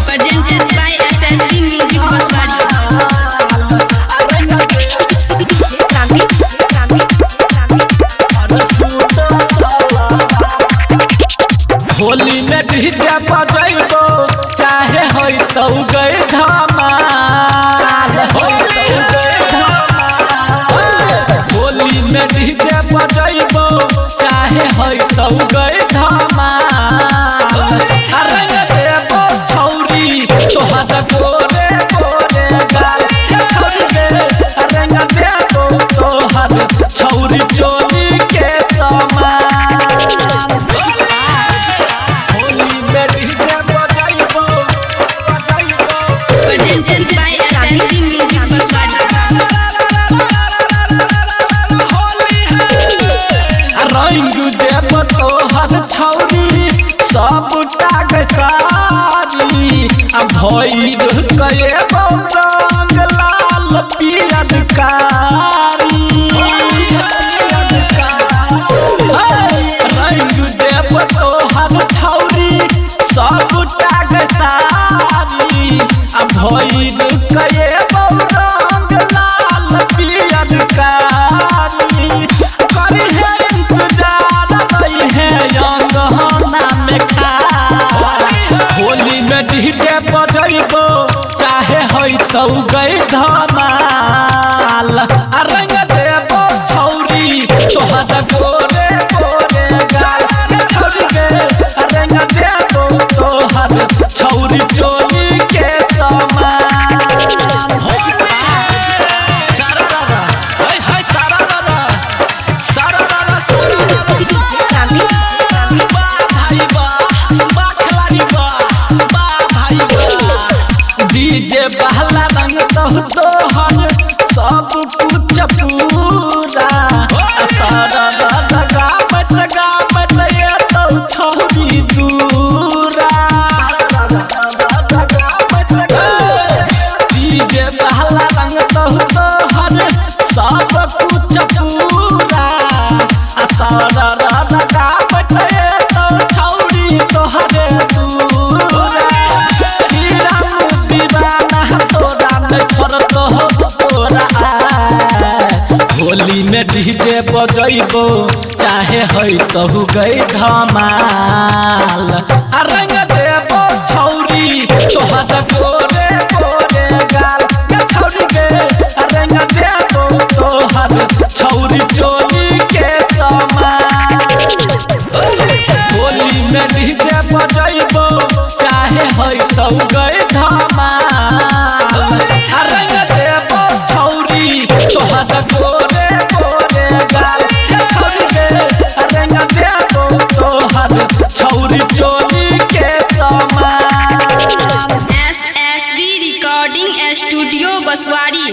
Presented by SSB Music Baswadi। Holi में DJ बजैबो चाहे होई तो गई धमाल होली में डीजे बजैबो चाहे होई तो गई धमाल रंग देबो छौरी तोहर गोरे गोरे गाल छौरी रे रंग देबो तोहर छौरी चोली के समान Presented by SSB Music Baswadi। रंग देव तोहर छौरी सब टाग सारी भैर कए रंग लाल पियर कारी रंग देव तोहर छौरी सब टाग सारी भैर कए रंग लाल पियर कारी करी है इंतजार रही है अंगना में खा होली में डीजे बजैबो चाहे होई तो गई धमाल रंग देबो छौरी तोहर गोरे गोरे गाल छौरी रे रंग देबो तोहर छौरी चोली के समान डीजे बहला रंग तोहर सब कुछ पूरा सारा गावत ये तो छौरी दूरा डीजे बहला रंग तोहर सब कुछ पूरा सारा गावत ये तो छौरी तोहरे दूरा होली में डीजे बजैबो चाहे होई तहु गई धमाल रंग देबो छौरी तोहर गोरे गोरे गाल छौरी गे रंग देबो तोहर छौरी चोली के समान होली में डीजे बजैबो चाहे होई तहु गई धमाल रंग देबो छौरी तोहर गोरे गोरे गाल छौरी गे रंग देबो तोहर छौरी चोली के समान। SSB Recording Studio Baswadi।